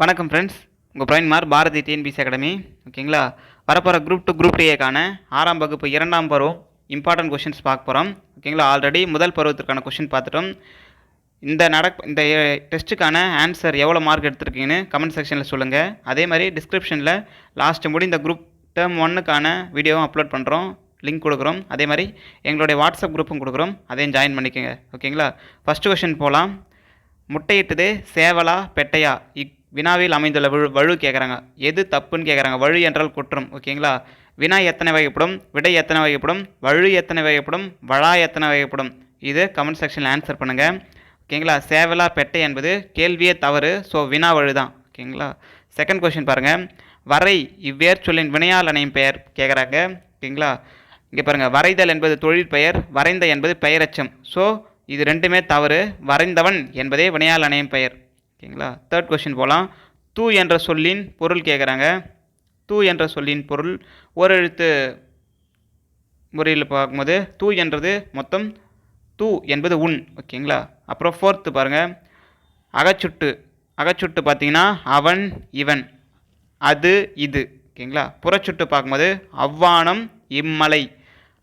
வணக்கம் ஃப்ரெண்ட்ஸ், உங்கள் பிரவீன்மார் Bharathi TNPSC academy. ஓகேங்களா, வரப்போகிற குரூப் 2 குரூப் டிஏக்கான 6ஆம் வகுப்பு 2ஆம் பருவம் இம்பார்ட்டன்ட் கொஷின்ஸ் பார்க்க போகிறோம். ஓகேங்களா, ஆல்ரெடி முதல் பருவத்திற்கான கொஷின் பார்த்துட்டோம். இந்த டெஸ்ட்டுக்கான ஆன்சர் எவ்வளோ மார்க் எடுத்திருக்கீங்கன்னு கமெண்ட் செக்ஷனில் சொல்லுங்கள். அதே மாதிரி டிஸ்கிரிப்ஷனில் லாஸ்ட்டு முடிந்த குரூப் டேர்ம் 1க்கான வீடியோவும் அப்லோட் பண்ணுறோம், லிங்க் கொடுக்குறோம். அதே மாதிரி எங்களுடைய வாட்ஸ்அப் குரூப்பும் கொடுக்குறோம், அதையும் ஜாயின் பண்ணிக்கோங்க. ஓகேங்களா, ஃபஸ்ட்டு கொஷின் போகலாம். முட்டையிட்டது சேவலா பெட்டையா? வினாவில் அமைந்துள்ள வழு கேட்குறாங்க. எது தப்புன்னு கேட்குறாங்க. வழு என்றால் குற்றம். ஓகேங்களா, வினா எத்தனை வகைப்படும், விடை எத்தனை வகைப்படும், வழு எத்தனை வகைப்படும், வழா எத்தனை வகைப்படும்? இது கமெண்ட் செக்ஷனில் ஆன்சர் பண்ணுங்கள். ஓகேங்களா, சேவலா பெட்டை என்பது கேள்வியே தவறு. ஸோ வினா வழு தான். ஓகேங்களா, செகண்ட் கொஸ்டின் பாருங்கள். வரை இவ்வேர் சொல்லின் வினையால் அணையும் பெயர் கேட்குறாங்க. ஓகேங்களா, இங்கே பாருங்கள், வரைதல் என்பது தொழிற்பெயர், வரைந்த என்பது பெயரச்சம். ஸோ இது ரெண்டுமே தவறு. வரைந்தவன் என்பதே வினையால் அணையும் பெயர். ஓகேங்களா, தேர்ட் கொஸ்டின் போகலாம். தூ என்ற சொல்லின் பொருள் கேட்குறாங்க. தூ என்ற சொல்லின் பொருள் ஒரு எழுத்து முறையில் பார்க்கும்போது தூ என்றது மொத்தம் தூ என்பது உன். ஓகேங்களா, அப்புறம் ஃபோர்த்து பாருங்கள். அகச்சுட்டு. அகச்சுட்டு பார்த்தீங்கன்னா அவன் இவன், அது இது. ஓகேங்களா, புறச்சுட்டு பார்க்கும்போது அவ்வானம் இம்மலை.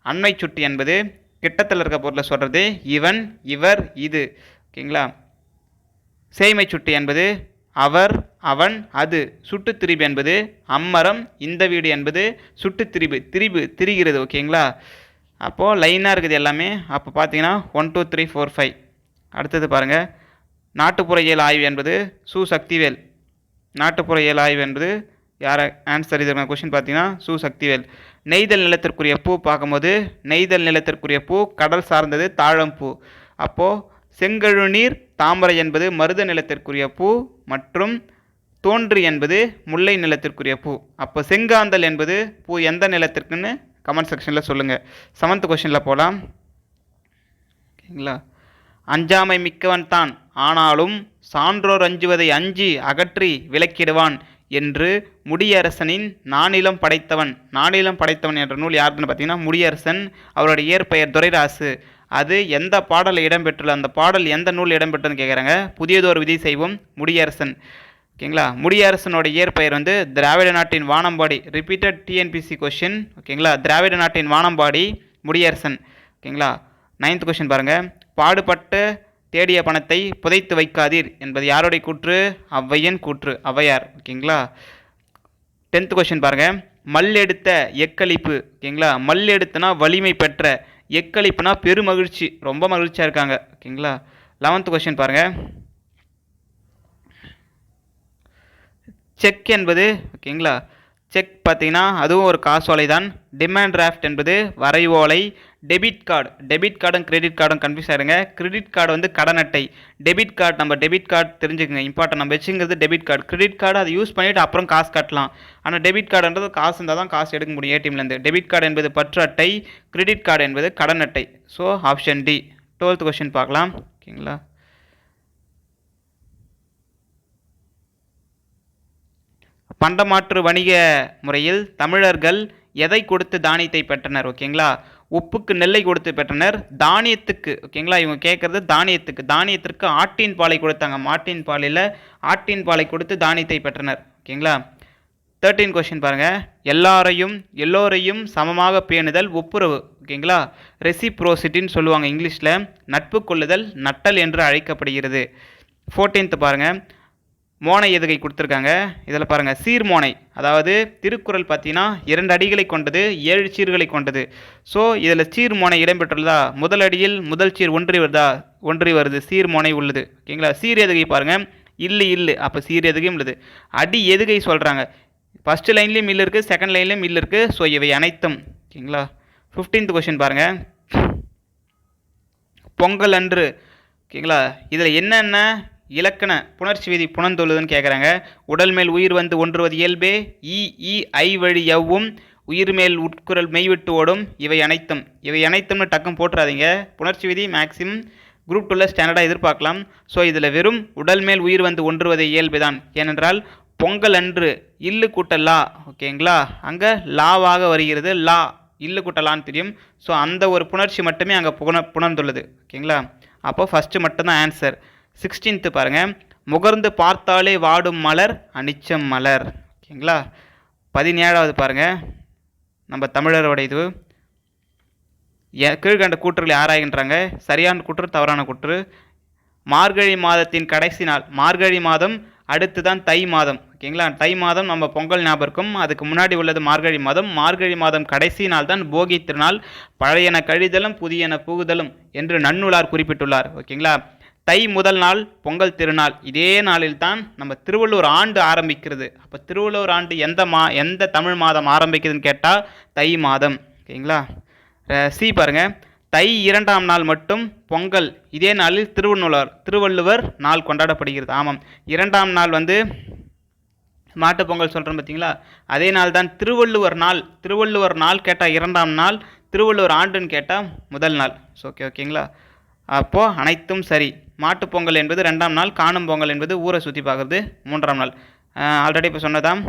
அண்மை சுட்டு என்பது கிட்டத்தில் இருக்க பொருளை சொல்கிறது, இவன் இவர் இது. ஓகேங்களா, சேய்மை சுட்டு என்பது அவர் அவன் அது. சுட்டு திரிபு என்பது அம்மரம் இந்த வீடு என்பது சுட்டு திரிபு, திரிபு திரிகிறது. ஓகேங்களா, அப்போது லைனாக இருக்குது எல்லாமே. அப்போ பார்த்தீங்கன்னா 1 2 3 4 5. அடுத்தது பாருங்கள். நாட்டுப்புற இயல் ஆய்வு என்பது சு சக்திவேல். நாட்டுப்புற இயல் ஆய்வு என்பது யார் ஆன்சர்? இது கொஷின் பார்த்தீங்கன்னா சு சக்திவேல். நெய்தல் நிலத்திற்குரிய பூ பார்க்கும்போது நெய்தல் நிலத்திற்குரிய பூ கடல் சார்ந்தது, தாழம்பூ. அப்போது செங்கழுநீர் தாமரை என்பது மருத நிலத்திற்குரிய பூ மற்றும் தோன்றி என்பது முல்லை நிலத்திற்குரிய பூ. அப்போ செங்காந்தல் என்பது பூ எந்த நிலத்திற்குன்னு கமெண்ட் செக்ஷனில் சொல்லுங்கள். 7th கொஷினில் போகலாம். ஓகேங்களா, அஞ்சாமை மிக்கவன் தான், ஆனாலும் சான்றோர் அஞ்சுவதை அஞ்சி அகற்றி விலக்கிடுவான் என்று முடியரசனின் நானிலம் படைத்தவன். நானிலம் படைத்தவன் என்ற நூல் யாருன்னு பார்த்தீங்கன்னா முடியரசன். அவருடைய இயற்பெயர் துரைராசு. அது எந்த பாடலில் இடம்பெற்றுள்ள, அந்த பாடல் எந்த நூல் இடம்பெற்றுன்னு கேட்குறாங்க. புதியதோர் விதி செய்வோம் முடியரசன். ஓகேங்களா, முடியரசனோட இயற்பெயர் வந்து திராவிட நாட்டின் வானம்பாடி. Repeated TNPSC question. ஓகேங்களா, திராவிட நாட்டின் வானம்பாடி முடியரசன். ஓகேங்களா, 9th கொஷின் பாருங்கள். பாடுபட்டு தேடிய பணத்தை புதைத்து வைக்காதீர் என்பது யாருடைய கூற்று? ஔவையின் கூற்று, ஔவையார். ஓகேங்களா, 10th கொஷின் பாருங்கள். மல்லெடுத்த எக்களிப்பு. ஓகேங்களா, மல்லெடுத்துனா வலிமை பெற்ற, எக்களிப்புனா பெருமகிழ்ச்சி, ரொம்ப மகிழ்ச்சியாக இருக்காங்க. ஓகேங்களா, 11th கொஷின் பாருங்கள். செக் என்பது, ஓகேங்களா, செக் பார்த்தீங்கன்னா அதுவும் ஒரு காசோலை தான். டிமாண்ட் டிராஃப்ட் என்பது வரைவோலை. டெபிட் கார்டு, டெபிட் கார்டும் கிரெடிட் கார்டும் கன்ஃபியூஸ் ஆகிடுங்க. கிரெடிட் கார்டு வந்து கடன் அட்டை. டெபிட் கார்டு நம்ம டெபிட் கார்டு தெரிஞ்சுக்கங்க, இம்பார்ட்டன். நம்ம வச்சுங்கிறது டெபிட் கார்டு. கிரெடிட் கார்டு அதை யூஸ் பண்ணிவிட்டு அப்புறம் காசு கட்டலாம். ஆனால் டெபிட் கார்டுன்றது காசு இருந்தால் தான் காசு எடுக்க முடியும் ஏடிஎம்லேருந்து. டெபிட் கார்டு என்பது பற்று அட்டை, கிரெடிட் கார்டு என்பது கடன் அட்டை. So option D. 12th question பார்க்கலாம். ஓகேங்களா, பண்டமாற்று வணிக முறையில் தமிழர்கள் எதை கொடுத்து தானியத்தை பெற்றனர்? ஓகேங்களா, உப்புக்கு நெல்லை கொடுத்து பெற்றனர். தானியத்துக்கு, ஓகேங்களா, இவங்க கேட்குறது தானியத்துக்கு. தானியத்திற்கு ஆட்டின் பாலை கொடுத்தாங்க. மாட்டின் பாலில் ஆட்டின் பாலை கொடுத்து தானியத்தை பெற்றனர். ஓகேங்களா, 13 கொஷின் பாருங்கள். எல்லோரையும் சமமாக பேணுதல் ஒப்புரவு. ஓகேங்களா, ரெசிப்ரோசிட்டின்னு சொல்லுவாங்க இங்கிலீஷில். நட்பு கொள்ளுதல் நட்டல் என்று அழைக்கப்படுகிறது. 14th பாருங்கள். மோனை எதுகை கொடுத்துருக்காங்க. இதில் பாருங்கள், சீர்மோனை, அதாவது திருக்குறள் பார்த்தீங்கன்னா 2 அடிகளை கொண்டது, 7 சீர்களை கொண்டது. ஸோ இதில் சீர்மோனை இடம்பெற்றுள்ளதா? முதல் அடியில் முதல் சீர் ஒன்றி வருதா? ஒன்றி வருது, சீர்மோனை உள்ளது. ஓகேங்களா, சீர் எதுகை பாருங்கள், இல்லை, அப்போ சீர் எதுகையும் உள்ளது. அடி எதுகை சொல்கிறாங்க. ஃபஸ்ட்டு லைன்லேயும் மில் இருக்குது, செகண்ட் லைன்லேயும் மில் இருக்குது. ஸோ இவை அனைத்தும். ஓகேங்களா, 15th கொஷின் பாருங்கள். பொங்கல் அன்று. ஓகேங்களா, இதில் என்னென்ன இலக்கண புணர்ச்சி விதி புணர்ந்துள்ளதுன்னு கேட்குறாங்க. உடல் மேல் உயிர் வந்து ஒன்றுவது இயல்பே, ஐ வழி எவ்வும், உயிர் மேல் உட்குரல் மெய்விட்டு ஓடும், இவை அனைத்தும்னு டக்கம் போட்டுறாதீங்க. புணர்ச்சி விதி மேக்ஸிமம் குரூப் 2ல் ஸ்டாண்டர்டாக எதிர்பார்க்கலாம். ஸோ இதில் வெறும் உடல் மேல் உயிர் வந்து ஒன்றுவது இயல்பு தான். ஏனென்றால் பொங்கல் அன்று இல்லு கூட்டல் லா. ஓகேங்களா, அங்கே லாவாக வருகிறது. லா இல்லு கூட்டலான்னு தெரியும். ஸோ அந்த ஒரு புணர்ச்சி மட்டுமே அங்கே புணர்ந்துள்ளது. ஓகேங்களா, அப்போது ஃபஸ்ட்டு மட்டும்தான் ஆன்சர். 16th பாருங்கள். முகர்ந்து பார்த்தாலே வாடும் மலர் அனிச்சம் மலர். ஓகேங்களா. 17வது பாருங்கள், நம்ம தமிழரோட இது கீழ்கண்ட கூற்றுகளை ஆராய்கின்றாங்க. சரியான கூற்று, தவறான கூற்று. மார்கழி மாதத்தின் கடைசி நாள், மார்கழி மாதம் அடுத்து தான் தை மாதம். ஓகேங்களா. தை மாதம் நம்ம பொங்கல் ஞாபகம் இருக்கும், அதுக்கு முன்னாடி உள்ளது மார்கழி மாதம். மார்கழி மாதம் கடைசி நாள் தான் போகி திருநாள். பழையன கழிதலும் புதியன புகுதலும் என்று நன்னூலார் குறிப்பிட்டுள்ளார். ஓகேங்களா. தை முதல் நாள் பொங்கல் திருநாள். இதே நாளில் தான் நம்ம திருவள்ளுவர் ஆண்டு ஆரம்பிக்கிறது. அப்போ திருவள்ளுவர் ஆண்டு எந்த தமிழ் மாதம் ஆரம்பிக்குதுன்னு கேட்டால் தை மாதம். ஓகேங்களா. சி பாருங்கள், தை 2ஆம் நாள் மட்டும் பொங்கல். இதே நாளில் திருவள்ளுவர் நாள் கொண்டாடப்படுகிறது. ஆமாம், 2ஆம் நாள் வந்து மாட்டுப் பொங்கல் சொல்கிறோம் பார்த்தீங்களா, அதே நாள் தான் திருவள்ளுவர் நாள். திருவள்ளுவர் நாள் கேட்டால் 2ஆம் நாள், திருவள்ளுவர் ஆண்டுன்னு கேட்டால் முதல் நாள். ஓகேங்களா. அப்போது அனைத்தும் சரி. மாட்டுப் பொங்கல் என்பது 2ஆம் நாள், காணும் பொங்கல் என்பது ஊரை சுற்றி பார்க்குறது 3ஆம் நாள். ஆல்ரெடி இப்போ சொன்னதாம்,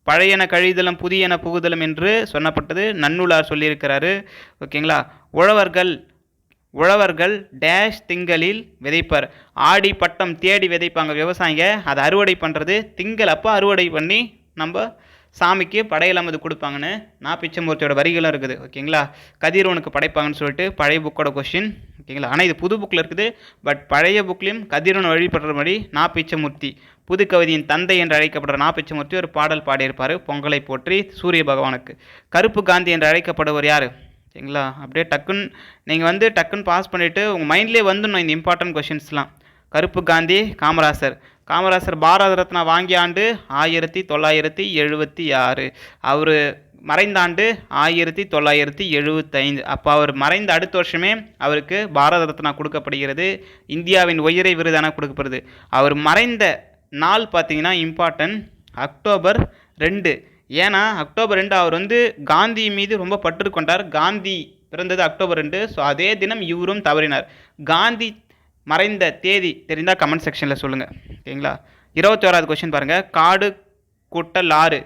பழையன கழிதலும் புதியன புகுதலும் என்று சொன்னப்பட்டது நன்னூலார் சொல்லியிருக்கிறாரு. ஓகேங்களா. உழவர்கள் டேஷ் திங்களில் விதைப்பர். ஆடி பட்டம் தேடி விதைப்பாங்க விவசாயிங்க, அதை அறுவடை பண்ணுறது திங்கள் அப்போ அறுவடை பண்ணி நம்ம சாமிக்கு படையெல்லாம் அது கொடுப்பாங்கன்னு நாப்பிச்சமூர்த்தியோட வரிகளும் இருக்குது. ஓகேங்களா. கதிரவனுக்கு படைப்பாங்கன்னு சொல்லிட்டு பழைய புக்கோட கொஸ்டின். ஓகேங்களா. ஆனால் இது புது புக்கில் இருக்குது, பட் பழைய புக்லேயும் கதிரவன் வழிபடுறபடி நாப்பிச்சமூர்த்தி, புது கவிதையின் தந்தை என்று அழைக்கப்படுற நாப்பிச்சமூர்த்தி ஒரு பாடல் பாடியிருப்பார் பொங்கலை போற்றி சூரிய பகவானுக்கு. கருப்பு காந்தி என்று அழைக்கப்படுவர் யார்? ஓகேங்களா. அப்படியே டக்குன்னு பாஸ் பண்ணிவிட்டு உங்கள் மைண்ட்லேயே வந்துடணும் இந்த இம்பார்ட்டன்ட் கொஷின்ஸ்லாம். கருப்பு காந்தி காமராசர் பாரத ரத்னா வாங்கிய ஆண்டு 1976. அவர் மறைந்த ஆண்டு 1975. அப்போ அவர் மறைந்த அடுத்த வருஷமே அவருக்கு பாரத ரத்னா கொடுக்கப்படுகிறது. இந்தியாவின் உயரிய விருதான கொடுக்கப்படுது. அவர் மறைந்த நாள் பார்த்தீங்கன்னா இம்பார்ட்டன்ட், அக்டோபர் 2. ஏன்னா அக்டோபர் 2 அவர் வந்து காந்தி மீது ரொம்ப பற்று கொண்டார். காந்தி பிறந்தது அக்டோபர் 2. ஸோ அதே தினம் இவரும் தவறினார். காந்தி மறைந்த தேதி தெரிந்தால் கமெண்ட் செக்ஷனில் சொல்லுங்கள். ஓகேங்களா. 21வது கொஸ்டின் பாருங்கள், காடு கூட்டல் ஆறு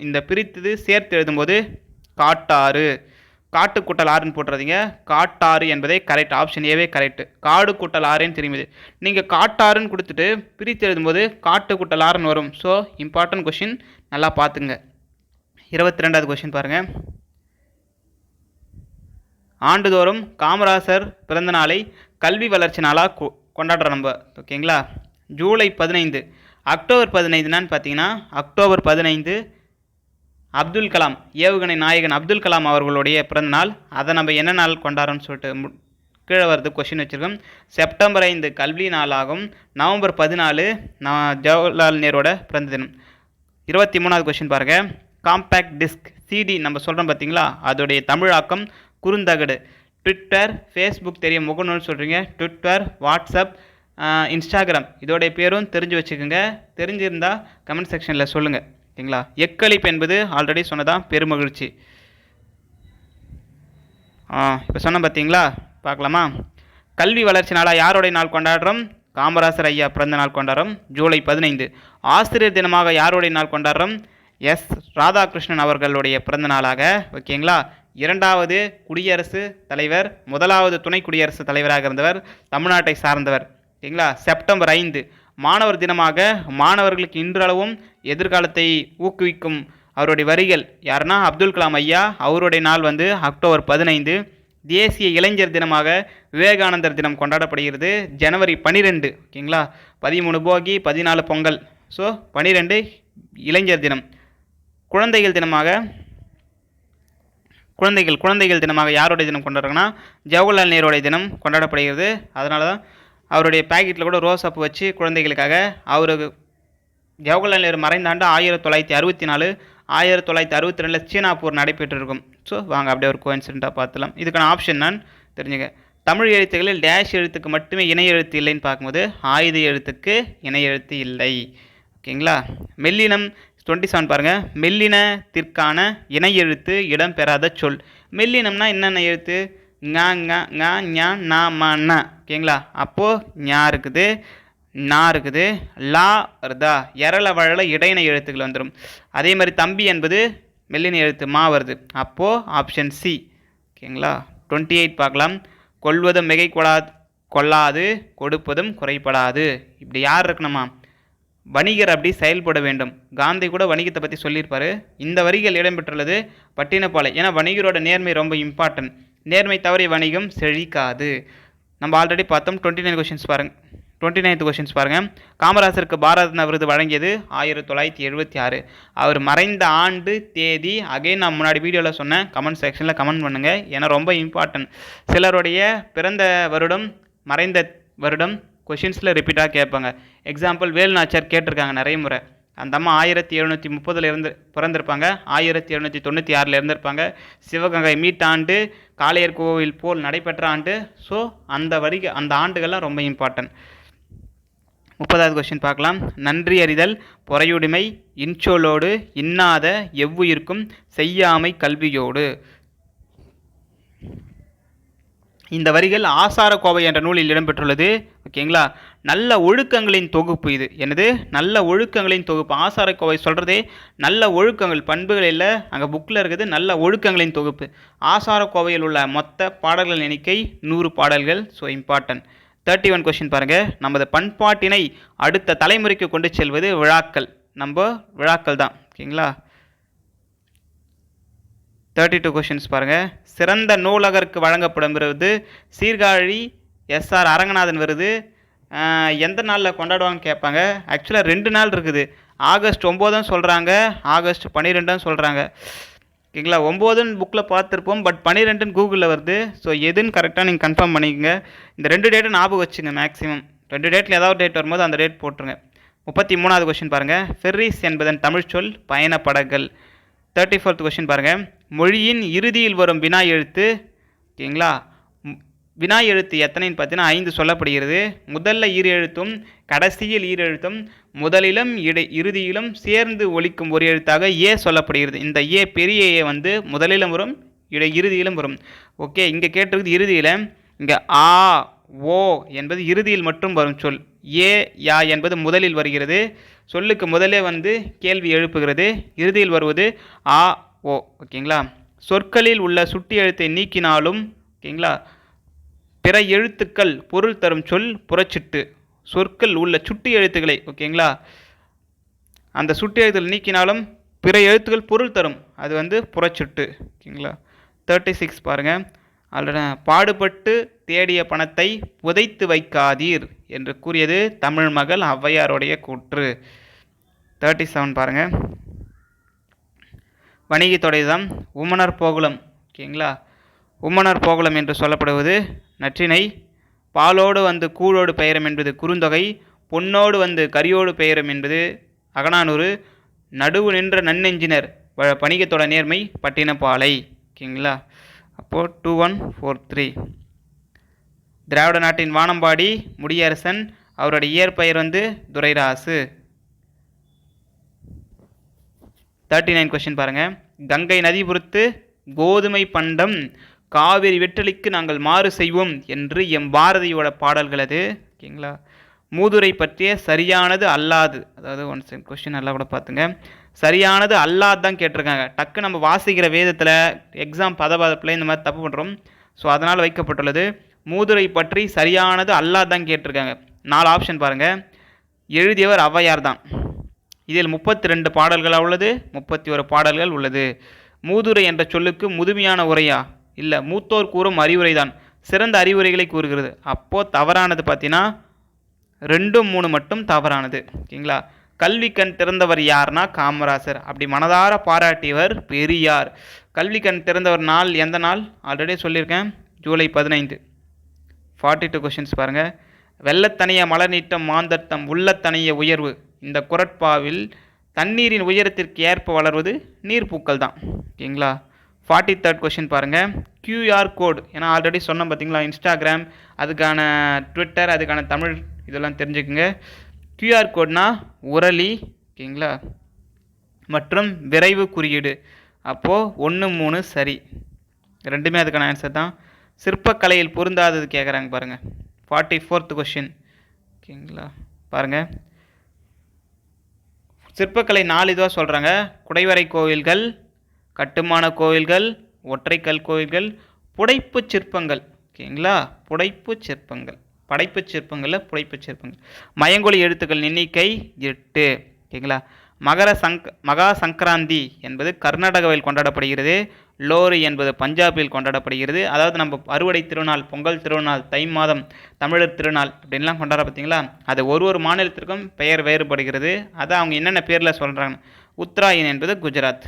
இந்த பிரித்தது சேர்த்து எழுதும்போது காட்டாறு. காட்டு கூட்டல் ஆறுன்னு போட்டுறதீங்க, காட்டாறு என்பதே கரெக்ட். Option ஏவே correct. காடு கூட்டல் ஆறுன்னு தெரியுது. நீங்கள் காட்டாறுன்னு கொடுத்துட்டு பிரித்து எழுதும்போது காட்டு கூட்டல் ஆறுன்னு வரும். ஸோ இம்பார்ட்டன்ட் கொஸ்டின், நல்லா பார்த்துங்க. 22வது கொஸ்டின் பாருங்கள், ஆண்டுதோறும் காமராசர் பிறந்த நாளை கல்வி வளர்ச்சி நாளாக கொண்டாடுறோம் நம்ம. ஓகேங்களா. ஜூலை 15. அக்டோபர் 15 பார்த்தீங்கன்னா அக்டோபர் 15 அப்துல் கலாம், ஏவுகணை நாயகன் அப்துல் கலாம் அவர்களுடைய பிறந்த நாள். அதை நம்ம என்ன நாள் கொண்டாடுறோம்னு சொல்லிட்டு கீழே வரது கொஸ்டின் வச்சுருக்கோம். செப்டம்பர் 5 கல்வி நாளாகும். நவம்பர் 14 ஜவஹர்லால் நேரோட பிறந்த தினம். 23வது கொஸ்டின் பாருங்கள், காம்பேக்ட் டிஸ்க் சிடி நம்ம சொல்கிறோம் பார்த்தீங்களா, அதோடைய தமிழாக்கம் குறுந்தகடு. ட்விட்டர், ஃபேஸ்புக் தெரியும், முகநூல் சொல்கிறீங்க. ட்விட்டர், வாட்ஸ்அப், இன்ஸ்டாகிராம் இதோடைய பேரும் தெரிஞ்சு வச்சுக்கோங்க. தெரிஞ்சிருந்தால் கமெண்ட் செக்ஷனில் சொல்லுங்கள். ஓகேங்களா. எக்களிப்பு என்பது ஆல்ரெடி சொன்னதான் பெருமகிழ்ச்சி. இப்போ சொன்ன பார்த்தீங்களா, பார்க்கலாமா. கல்வி வளர்ச்சி நாளாக யாருடைய நாள் கொண்டாடுறோம்? காமராசர் ஐயா பிறந்த நாள் கொண்டாடுறோம், ஜூலை 15. ஆசிரியர் தினமாக யாருடைய நாள் கொண்டாடுறோம்? எஸ் ராதாகிருஷ்ணன் அவர்களுடைய பிறந்த நாளாக. ஓகேங்களா. 2வது குடியரசு தலைவர், 1வது துணை குடியரசுத் தலைவராக இருந்தவர், தமிழ்நாட்டை சார்ந்தவர். ஓகேங்களா. செப்டம்பர் 5 மாணவர் தினமாக, மாணவர்களுக்கு இன்றளவும் எதிர்காலத்தை ஊக்குவிக்கும் அவருடைய வரிகள் யாருன்னா அப்துல் கலாம் ஐயா. அவருடைய நாள் வந்து அக்டோபர் 15. தேசிய இளைஞர் தினமாக விவேகானந்தர் தினம் கொண்டாடப்படுகிறது, ஜனவரி 12. ஓகேங்களா. 13 போகி, 14 பொங்கல். ஸோ 12 இளைஞர் தினம். குழந்தைகள் தினமாக யாருடைய தினம் கொண்டாடுறாங்கன்னா ஜவஹர்லால் நேருடைய தினம் கொண்டாடப்படுகிறது. அதனால தான் அவருடைய பேக்கெட்டில் கூட ரோஸ் அப் வச்சு குழந்தைகளுக்காக. அவருக்கு ஜவஹர்லால் நேரு மறைந்த ஆண்டு 1964. 1962 சீனா போர் நடைபெற்றிருக்கும். ஸோ வாங்க அப்படியே ஒரு கோஇன்சிடென்ட்டாக பார்த்துலாம். இதுக்கான ஆப்ஷன் நான் தெரிஞ்சுங்க. தமிழ் எழுத்துக்களில் டேஷ் எழுத்துக்கு மட்டுமே இணை எழுத்து இல்லைன்னு பார்க்கும்போது ஆயுத எழுத்துக்கு இணை எழுத்து இல்லை. ஓகேங்களா. மெல்லினம் 27 பாருங்கள், மெல்லினத்திற்கான இணை எழுத்து இடம் பெறாத சொல். மெல்லினம்னா என்னென்ன எழுத்து? ங ஞ ஞா நா ம ந. ஓகேங்களா. அப்போது ஞா இருக்குது, நா இருக்குது, லா வருதா, எரள வழல இடையின எழுத்துக்கள் வந்துடும். அதே மாதிரி தம்பி என்பது மெல்லின எழுத்து மா வருது. அப்போது ஆப்ஷன் சி. ஓகேங்களா. 28 பார்க்கலாம், கொள்ளாது கொடுப்பதும் குறைபடாது. இப்படி யார் இருக்கணுமா? வணிகர் அப்படி செயல்பட வேண்டும். காந்தி கூட வணிகத்தை பற்றி சொல்லியிருப்பார். இந்த வரிகள் இடம்பெற்றுள்ளது பட்டினப்பாலை. ஏன்னா வணிகரோட நேர்மை ரொம்ப இம்பார்ட்டன்ட். நேர்மை தவறிய வணிகம் செழிக்காது. நம்ம ஆல்ரெடி பார்த்தோம். 29 கொஷின்ஸ் பாருங்கள். 29th கொஷின்ஸ் பாருங்கள். காமராசருக்கு பாரத ரத்னா விருது வழங்கியது 1976. அவர் மறைந்த ஆண்டு தேதி அகைன் நான் முன்னாடி வீடியோவில் சொன்னேன். கமெண்ட் செக்ஷனில் கமெண்ட் பண்ணுங்கள். ஏன்னா ரொம்ப இம்பார்ட்டன்ட். சிலருடைய பிறந்த வருடம் மறைந்த வருடம் கொஷின்ஸில் ரிப்பீட்டாக கேட்பாங்க. எக்ஸாம்பிள் வேலுநாச்சியார் கேட்டிருக்காங்க நிறைய முறை. அந்த அம்மா 1730 பிறந்திருப்பாங்க. 1796 இருந்திருப்பாங்க. சிவகங்கை மீட்டாண்டு காளையர் கோவில் போல் நடைபெற்ற ஆண்டு. ஸோ அந்த ஆண்டுகள்லாம் ரொம்ப இம்பார்ட்டன்ட். 30வது கொஸ்டின் பார்க்கலாம். நன்றி அறிதல் பொறையுடைமை இன்சொல்லோடு இன்னாத எவ்வுயிர்க்கும் செய்யாமை கல்வியோடு. இந்த வரிகள் ஆசார கோவை என்ற நூலில் இடம்பெற்றுள்ளது. ஓகேங்களா? நல்ல ஒழுக்கங்களின் தொகுப்பு இது. என்னது? நல்ல ஒழுக்கங்களின் தொகுப்பு. ஆசார கோவை சொல்கிறதே நல்ல ஒழுக்கங்கள், பண்புகள் இல்லை, அங்கே புக்கில் இருக்குது நல்ல ஒழுக்கங்களின் தொகுப்பு. ஆசார கோவையில் உள்ள மொத்த பாடல்கள் எண்ணிக்கை 100 பாடல்கள். So important. 31 கொஸ்டின் பாருங்கள். நமது பண்பாட்டினை அடுத்த தலைமுறைக்கு கொண்டு செல்வது விழாக்கள். நம்ம விழாக்கள் தான். ஓகேங்களா? 32 கொஷின்ஸ் பாருங்கள். சிறந்த நூலகருக்கு வழங்கப்படும் விருது சீர்காழி எஸ்ஆர் அரங்கநாதன் விருது எந்த நாளில் கொண்டாடுவாங்கன்னு கேட்பாங்க. ஆக்சுவலாக 2 நாள் இருக்குது. ஆகஸ்ட் 9 சொல்கிறாங்க, ஆகஸ்ட் 12 சொல்கிறாங்க. ஓகேங்களா? 9 புக்கில் பார்த்துருப்போம், பட் 12 கூகுளில் வருது. ஸோ எதுன்னு கரெக்டாக நீங்கள் கன்ஃபார்ம் பண்ணிக்கோங்க. இந்த 2 டேட்டை ஞாபகம் வச்சுங்க. மேக்ஸிமம் 2 டேட்டில் ஏதாவது டேட் வரும்போது அந்த டேட் போட்டுருங்க. 33வது கொஷின் பாருங்கள். ஃபெர்ரிஸ் என்பதன் தமிழ் சொல் பயணப்படகுகள். 34th கொஷின் பாருங்கள். மொழியின் இறுதியில் வரும் வினா எழுத்து. ஓகேங்களா? வினா எழுத்து எத்தனைன்னு பார்த்தீங்கன்னா 5 சொல்லப்படுகிறது. முதல்ல ஈர் எழுத்தும் கடைசியில் ஈர் எழுத்தும் முதலிலும் இறுதியிலும் சேர்ந்து ஒலிக்கும் ஒரு எழுத்தாக ஏ சொல்லப்படுகிறது. இந்த ஏ பெரிய ஏ வந்து முதலிலும் வரும், இறுதியிலும் வரும். ஓகே, இங்கே கேட்டிருக்குது இறுதியில். இங்கே ஆ ஓ என்பது இறுதியில் மட்டும் வரும் சொல். ஏ யா என்பது முதலில் வருகிறது. சொல்லுக்கு முதலே வந்து கேள்வி எழுப்புகிறது. இறுதியில் வருவது ஆ ஓ. ஓகேங்களா? சொற்களில் உள்ள சுட்டி எழுத்தை நீக்கினாலும் ஓகேங்களா பிற எழுத்துக்கள் பொருள் தரும் சொல் புறச்சிட்டு. சொற்கள் உள்ள சுட்டி எழுத்துக்களை ஓகேங்களா அந்த சுட்டி எழுத்துக்கள் நீக்கினாலும் பிற எழுத்துக்கள் பொருள் தரும், அது வந்து புறச்சிட்டு. ஓகேங்களா? 36 பாருங்கள். ஆல்ரெடி பாடுபட்டு தேடிய பணத்தை புதைத்து வைக்காதீர் என்று கூறியது தமிழ் மகள் ஔவையாருடைய கூற்று. 37 பாருங்கள். வணிகத்தொடைதான் உமணர் போகுலம். ஓகேங்களா? உமணர் போகுலம் என்று சொல்லப்படுவது நற்றினை. பாலோடு வந்து கூழோடு பெயரும் என்பது குறுந்தொகை. பொன்னோடு வந்து கரியோடு பெயரும் என்பது அகநானூறு. நடுவு நின்ற நன்னெஞ்சினர் வணிகத்தோட நேர்மை பட்டினப்பாலை. ஓகேங்களா? அப்போது 2143. திராவிட நாட்டின் வானம்பாடி முடியரசன். அவருடைய இயற்பெயர் வந்து துரைராசு. 39 கொஸ்டின் பாருங்கள். கங்கை நதி பொறுத்து கோதுமை பண்டம் காவிரி வெற்றலிக்கு நாங்கள் மாறு செய்வோம் என்று எம் பாரதியோட பாடல்கள் அது. ஓகேங்களா? மூதுரை பற்றிய சரியானது அல்லாது, அதாவது கொஸ்டின் நல்லா கூட பார்த்துங்க. சரியானது அல்லாது தான் கேட்டிருக்காங்க. டக்கு நம்ம வாசிக்கிற வேதத்தில் எக்ஸாம் பதப்பதில் இந்த மாதிரி தப்பு பண்ணுறோம். ஸோ அதனால் வைக்கப்பட்டுள்ளது. மூதுரை பற்றி சரியானது அல்லாது தான் கேட்டிருக்காங்க. 4 ஆப்ஷன் பாருங்கள். எழுதியவர் ஔவையார் தான். இதில் 32 பாடல்களாக உள்ளது, 31 பாடல்கள் உள்ளது. மூதுரை என்ற சொல்லுக்கு முதுமையான உரையா? இல்லை, மூத்தோர் கூறும் அறிவுரை தான். சிறந்த அறிவுரைகளை கூறுகிறது. அப்போது தவறானது பார்த்தீங்கன்னா 2, 3 மட்டும் தவறானது. ஓகேங்களா? கல்வி கண் திறந்தவர் யார்னா காமராசர். அப்படி மனதார பாராட்டியவர் பெரியார். கல்வி கண் திறந்தவர் நாள் எந்த நாள் ஆல்ரெடி சொல்லியிருக்கேன், ஜூலை 15. 42 கொஷின்ஸ் பாருங்கள். வெள்ளத்தனைய மலர் நீட்டம் மாந்தர்த்தம் உள்ளத்தனைய உயர்வு. இந்த குரட்பாவில் தண்ணீரின் உயரத்திற்கு ஏற்ப வளர்வது நீர்ப்பூக்கள் தான். ஓகேங்களா? 43rd கொஷின் பாருங்கள். QR கோட், ஏன்னா ஆல்ரெடி சொன்னோம் பார்த்தீங்களா, இன்ஸ்டாகிராம் அதுக்கான ட்விட்டர் அதுக்கான தமிழ் இதெல்லாம் தெரிஞ்சுக்குங்க. QR கோட்னா உரளி. ஓகேங்களா? மற்றும் விரைவு குறியீடு. அப்போது 1, 3 சரி, ரெண்டுமே அதுக்கான ஆன்சர் தான். சிற்பக்கலையில் பொருந்தாதது கேட்குறாங்க பாருங்கள். 44th question. ஓகேங்களா? பாருங்கள். சிற்பக்கலை 4 இதுவாக சொல்கிறாங்க. குடைவரை கோவில்கள், கட்டுமான கோவில்கள், ஒற்றைக்கல் கோவில்கள், புடைப்பு சிற்பங்கள். ஓகேங்களா? புடைப்பு சிற்பங்கள். படைப்புச் சிற்பங்களில் புடைப்புச் சிற்பங்கள். மயங்கொலி எழுத்துக்கள் எண்ணிக்கை 8. ஓகேங்களா. மகா சங்கராந்தி என்பது கர்நாடகாவில் கொண்டாடப்படுகிறது. லோரி என்பது பஞ்சாபில் கொண்டாடப்படுகிறது. அதாவது நம்ம அறுவடை திருநாள், பொங்கல் திருநாள், தை மாதம் தமிழர் திருநாள் அப்படின்லாம் கொண்டாட பார்த்தீங்களா, அது ஒரு மாநிலத்திற்கும் பெயர் வேறுபடுகிறது. அதை அவங்க என்னென்ன பேரில் சொல்கிறாங்க. உத்தராயன் என்பது குஜராத்.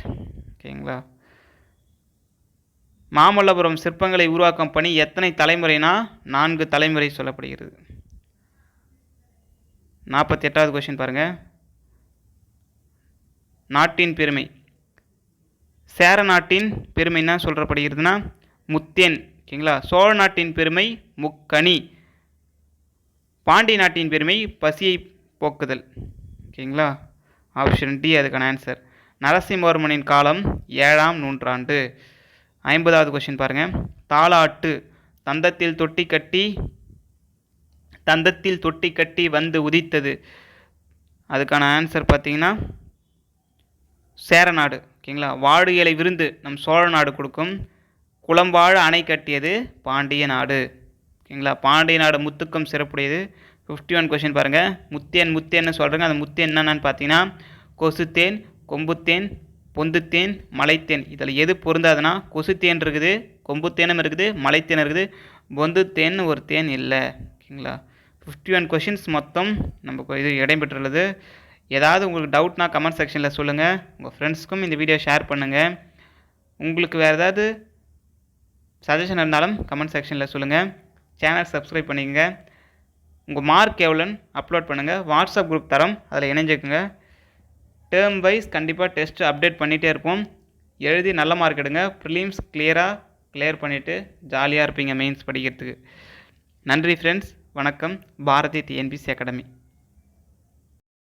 ஓகேங்களா. மாமல்லபுரம் சிற்பங்களை உருவாக்கும் பணி எத்தனை தலைமுறைனா 4 தலைமுறை சொல்லப்படுகிறது. 48வது கொஸ்டின் பாருங்கள். நாட்டின் பெருமை. சேர நாட்டின் பெருமை என்ன சொல்லப்படுகிறதுனா முத்தேன். ஓகேங்களா. சோழ நாட்டின் பெருமை முக்கணி. பாண்டி நாட்டின் பெருமை பசியை போக்குதல். ஓகேங்களா. ஆப்ஷன் டி அதுக்கான ஆன்சர். நரசிம்மவர்மனின் காலம் 7ஆம் நூற்றாண்டு. 50வது கொஸ்டின் பாருங்கள். தாலாட்டு. தந்தத்தில் தொட்டி கட்டி வந்து உதித்தது. அதுக்கான ஆன்சர் பார்த்தீங்கன்னா சேரநாடு. ஓகேங்களா. வாடு இலை விருந்து நம் சோழ நாடு கொடுக்கும். குளம் வாழ அணை கட்டியது பாண்டிய நாடு. ஓகேங்களா. பாண்டிய நாடு முத்துக்கும் சிறப்புடையது. 51 கொஸ்டின் பாருங்கள். முத்தேன்னு சொல்கிறாங்க. அந்த முத்தேன் என்னென்னு பார்த்தீங்கன்னா கொசுத்தேன், கொம்புத்தேன், பொந்துத்தேன், மலைத்தேன். இதில் எது பொருந்தாதுன்னா கொசுத்தேன் இருக்குது, கொம்புத்தேனும் இருக்குது, மலைத்தேன் இருக்குது, பொந்துத்தேன் ஒரு தேன் இல்லை. ஓகேங்களா. 51 கொஷின்ஸ் மொத்தம் நமக்கு இது இடம்பெற்றுள்ளது. ஏதாவது உங்களுக்கு டவுட்னா கமெண்ட் செக்ஷனில் சொல்லுங்கள். உங்கள் ஃப்ரெண்ட்ஸ்க்கும் இந்த வீடியோ ஷேர் பண்ணுங்கள். உங்களுக்கு வேறு ஏதாவது சஜஷன் இருந்தாலும் கமெண்ட் செக்ஷனில் சொல்லுங்கள். சேனல் சப்ஸ்கிரைப் பண்ணிக்கங்க. உங்கள் மார்க் எவ்வளோன்னு அப்லோட் பண்ணுங்கள். வாட்ஸ்அப் குரூப் தரோம், அதில் இணைஞ்சிக்குங்க. டேர்ம் வைஸ் கண்டிப்பாக டெஸ்ட்டு அப்டேட் பண்ணிகிட்டே இருப்போம். எழுதி நல்ல மார்க் எடுங்க. ப்ரிலிம்ஸ் கிளியர் பண்ணிவிட்டு ஜாலியாக இருப்பீங்க மெயின்ஸ் படிக்கிறதுக்கு. நன்றி ஃப்ரெண்ட்ஸ். வணக்கம். Bharathi TNPSC academy.